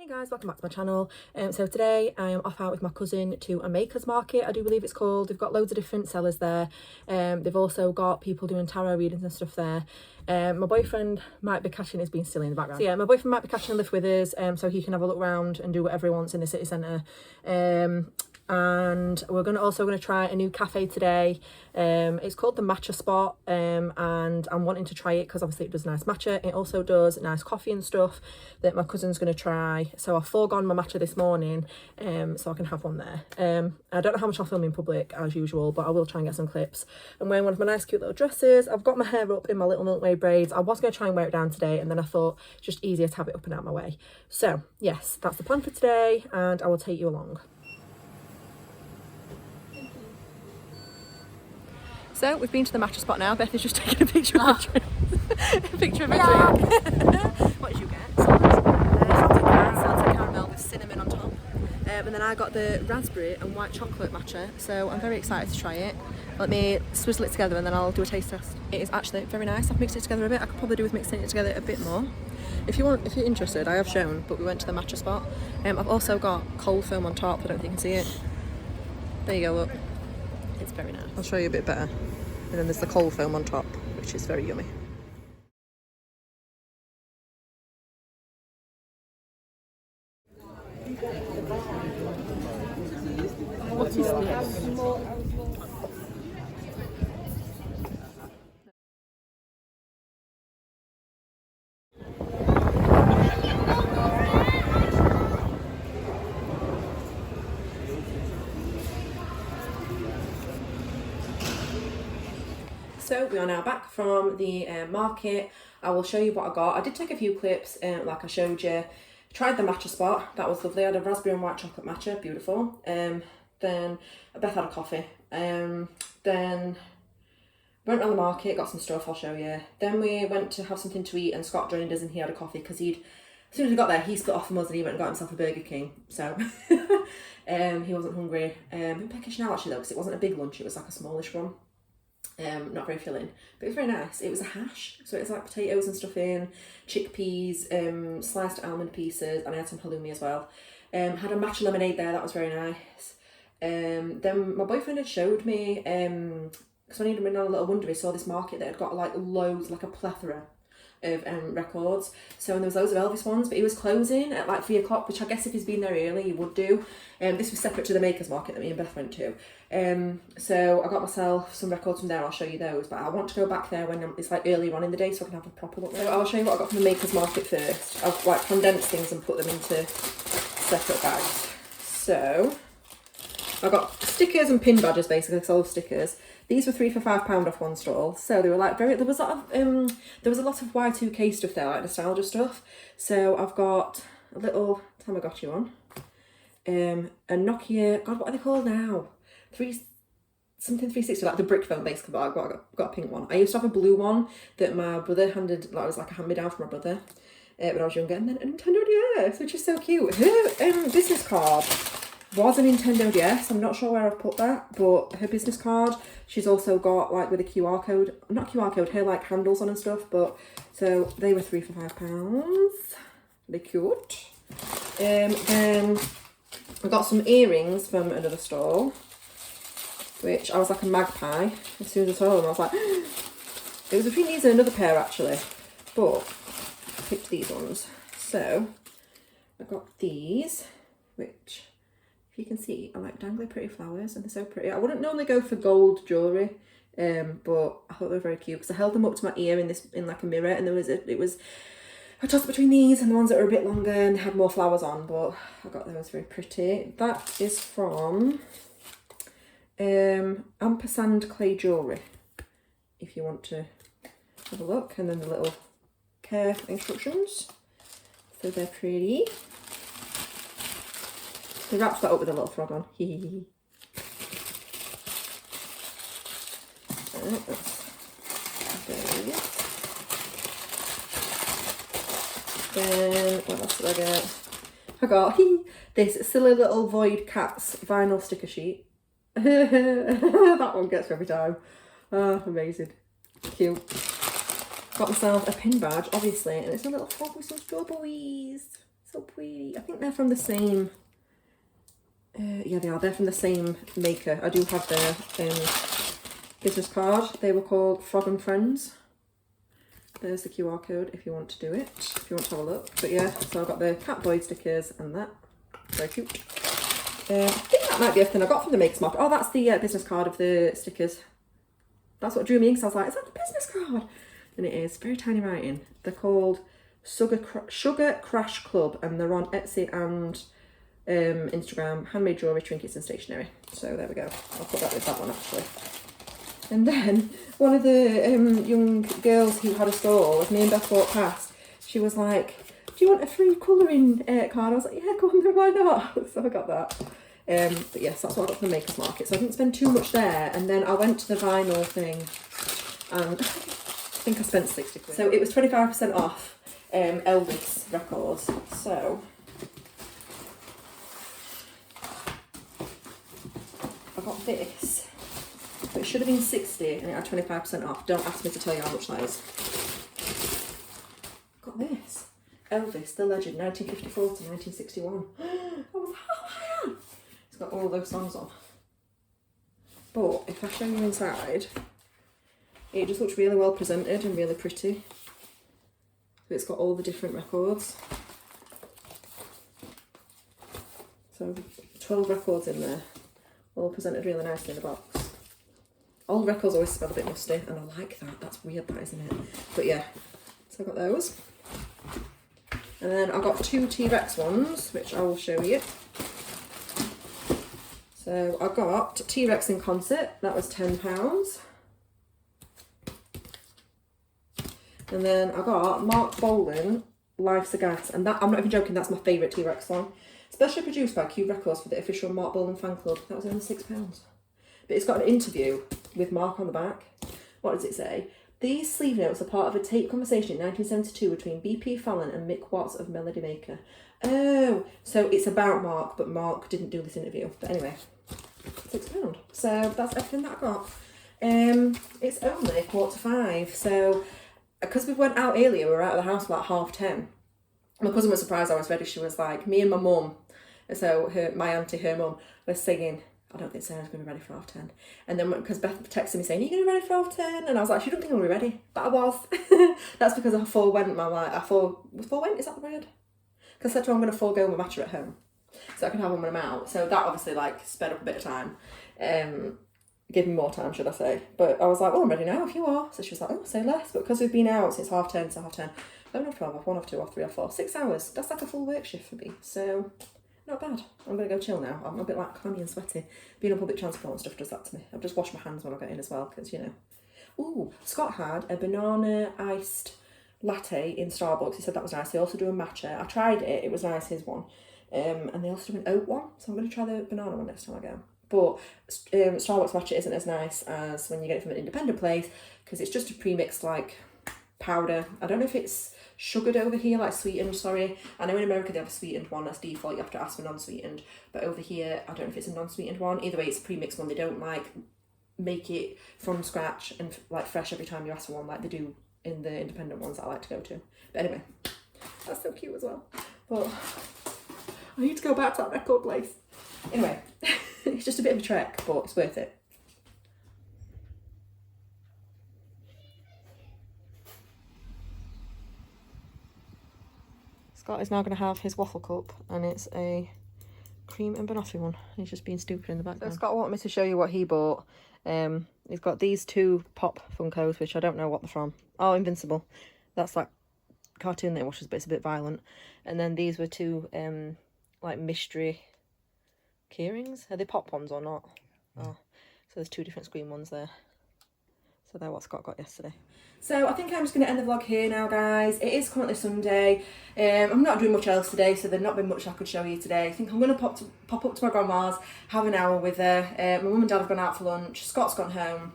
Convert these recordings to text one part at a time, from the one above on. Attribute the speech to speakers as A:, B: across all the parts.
A: Guys, welcome back to my channel. So today I am off out with my cousin to a makers market, I do believe it's called. They've got loads of different sellers there. They've also got people doing tarot readings and stuff there. My boyfriend might be catching, he's being silly in the background. So yeah, my boyfriend might be catching a lift with us, so he can have a look around and do whatever he wants in the city centre. And we're also going to try a new cafe today. It's called the Matcha spot, and I'm wanting to try it because obviously it does nice matcha. It also does nice coffee and stuff that my cousin's going to try. So I've foregone my matcha this morning, so I can have one there. I don't know how much I'll film in public as usual, but I will try and get some clips. I'm wearing one of my nice cute little dresses. I've got my hair up in my little Milk Way braids. I was going to try and wear it down today, and then I thought it's just easier to have it up and out my way. So yes, that's the plan for today, and I will take you along. So we've been to the matcha spot now. Beth is just taking a picture of her drink. A picture of her drink. What did you get? Salted caramel with cinnamon on top. And then I got the raspberry and white chocolate matcha. So I'm very excited to try it. Let me swizzle it together and then I'll do a taste test. It is actually very nice. I've mixed it together a bit. I could probably do with mixing it together a bit more. If you're interested, I have shown, but we went to the matcha spot. I've also got cold foam on top. I don't think you can see it. There you go, look. It's very nice. I'll show you a bit better. And then there's the cold foam on top, which is very yummy. What is this? So we are now back from the market. I will show you what I got. I did take a few clips like I showed you. Tried the matcha spot, that was lovely. I had a raspberry and white chocolate matcha, beautiful. Then Beth had a coffee. Then went around the market, got some stuff, I'll show you. Then we went to have something to eat and Scott joined us and he had a coffee because as soon as we got there, he split off from us and he went and got himself a Burger King. So he wasn't hungry. I'm peckish now actually though, because it wasn't a big lunch, it was like a smallish one. Not very filling, but it was very nice. It was a hash, so it was like potatoes and stuff in, chickpeas, sliced almond pieces, and I had some halloumi as well. Had a matcha lemonade there, that was very nice. Then my boyfriend had showed me, because when he'd been on a little wonder, he saw this market that had got like loads, like a plethora of records. So and there was loads of Elvis ones, but he was closing at like 3 o'clock, which I guess if he's been there early he would do. This was separate to the makers market that me and Beth went to. So I got myself some records from there. I'll show you those, but I want to go back there when it's like earlier on in the day so I can have a proper look. So I'll show you what I got from the makers market first. I've like condensed things and put them into separate bags. So I got stickers and pin badges basically, because I love stickers. These were 3 for £5 off one stall, so they were like there was a lot of Y2K stuff there, like nostalgia stuff. So I've got a little Tamagotchi one, a Nokia, God, what are they called now? 360, like the brick phone basically, but I got a pink one. I used to have a blue one that my brother handed, like it was like a hand-me-down from my brother when I was younger, and then a Nintendo DS, which is so cute. Her business card was a Nintendo DS. I'm not sure where I've put that, but her business card, she's also got like with a QR code, not QR code, her like handles on and stuff, but so they were 3 for £5. They're cute. Then I got some earrings from another stall, which I was like a magpie. As soon as I saw them, I was like, it was between these and another pair actually, but I picked these ones. So I got these, which you can see are like dangly pretty flowers and they're so pretty. I wouldn't normally go for gold jewellery, but I thought they were very cute because I held them up to my ear in like a mirror, and it was a toss between these and the ones that were a bit longer and they had more flowers on, but I got those very pretty. That is from Ampersand Clay Jewellery, if you want to have a look, and then the little care instructions, so they're pretty. They wrapped that up with a little frog on. Hee. Then what else did I get? I got this silly little Void Cats vinyl sticker sheet. That one gets me every time. Oh, amazing. Cute. Got myself a pin badge, obviously, and it's a little frog with some strawberries. So pretty. I think they're from the same, yeah, they are. They're from the same maker. I do have their business card. They were called Frog and Friends. There's the QR code if you want to do it, if you want to have a look. But yeah, so I've got the Catboy stickers and that. Very cute. I think that might be everything I got from the Makers Market. Oh, that's the business card of the stickers. That's what drew me in, because I was like, is that the business card? And it is. Very tiny writing. They're called Sugar Crash Club, and they're on Etsy and Instagram. Handmade jewellery, trinkets and stationery. So there we go. I'll put that with that one actually. And then one of the young girls who had a stall, as me and Beth walked past, she was like, do you want a free colouring card? I was like, yeah, go on then, why not? So I got that. But yes, that's what I got from the Makers Market. So I didn't spend too much there. And then I went to the vinyl thing and I think I spent 60 quid. So it was 25% off Elvis records. So I got this. But it should have been 60 and it had 25% off. Don't ask me to tell you how much that is. Got this. Elvis, the legend, 1954 to 1961. I was high. It's got all those songs on. But if I show you inside, it just looks really well presented and really pretty. It's got all the different records. So 12 records in there, all presented really nicely in the box. All the records always smell a bit musty, and I like that. That's weird, that, isn't it? But yeah, so I got those. And then I got 2 T-Rex ones, which I will show you. So I got T-Rex in concert, that was £10. And then I got Mark Bolan, Life's a Gas, and that, I'm not even joking, that's my favourite T-Rex song. Specially produced by Q Records for the official Mark Bolan fan club. That was only £6. But it's got an interview with Mark on the back. What does it say? These sleeve notes are part of a tape conversation in 1972 between B.P. Fallon and Mick Watts of Melody Maker. Oh, so it's about Mark, but Mark didn't do this interview. But anyway, £6. So that's everything that I got. It's only 4:45. So because we went out earlier, we were out of the house about 10:30. My cousin was surprised I was ready. She was like, me and my mum, so my auntie, her mum, was singing, I don't think Sarah's going to be ready for 10:30. And then because Beth texted me saying, are you going to be ready for 10:30? And I was like, she don't think I'm going to be ready. But I was. That's because I forewent my, forewent, is that the word? Because I said to her I'm going to forego my matcha at home. So I can have one when I'm out. So that obviously like sped up a bit of time. Give me more time, should I say. But I was like, well, I'm ready now if you are. So she was like, oh, say less. But because we've been out since 10:30 to 10:30, 11 or 12 off, 1 off, 2 off, 3 off, 4, 6 hours. That's like a full work shift for me. So not bad. I'm going to go chill now. I'm a bit like clammy and sweaty. Being on public transport and stuff does that to me. I've just washed my hands when I get in as well, because, you know. Ooh, Scott had a banana iced latte in Starbucks. He said that was nice. They also do a matcha. I tried it. It was nice, his one. And they also do an oat one. So I'm going to try the banana one next time I go. But Starbucks matcha isn't as nice as when you get it from an independent place, because it's just a pre-mixed like powder. I don't know if it's sugared over here, like sweetened, sorry. I know in America they have a sweetened one, that's default, you have to ask for non-sweetened. But over here, I don't know if it's a non-sweetened one. Either way, it's a pre-mixed one. They don't like make it from scratch and like fresh every time you ask for one like they do in the independent ones that I like to go to. But anyway, that's so cute as well. But I need to go back to that record place. Anyway, it's just a bit of a trek, but it's worth it. Scott is now going to have his waffle cup, and it's a cream and banoffee one. He's just being stupid in the background. So Scott wanted me to show you what he bought. He's got these 2 pop Funkos, which I don't know what they're from. Oh, Invincible. That's like cartoon that he watches, but it's a bit violent. And then these were 2 like mystery keyrings. Are they pop ones or not? Oh, so there's 2 different screen ones there. So they're what Scott got yesterday. So I think I'm just going to end the vlog here now, guys. It is currently Sunday. I'm not doing much else today, so there's not been much I could show you today. I think I'm going to pop up to my grandma's, have an hour with her. My mum and dad have gone out for lunch. Scott's gone home.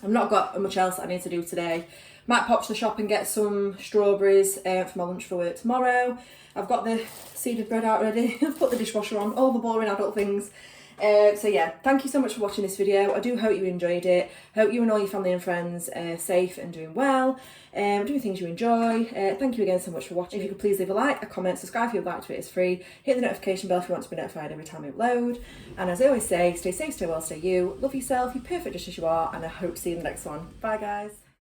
A: I've not got much else that I need to do today. Might pop to the shop and get some strawberries for my lunch for work tomorrow. I've got the seeded bread out ready. I've put the dishwasher on, all the boring adult things. So yeah, thank you so much for watching this video. I do hope you enjoyed it. Hope you and all your family and friends are safe and doing well, doing things you enjoy. Thank you again so much for watching. If you could please leave a like, a comment, subscribe if you'd like to, it is free. Hit the notification bell if you want to be notified every time I upload. And as I always say, stay safe, stay well, stay you. Love yourself, you're perfect just as you are, and I hope to see you in the next one. Bye guys.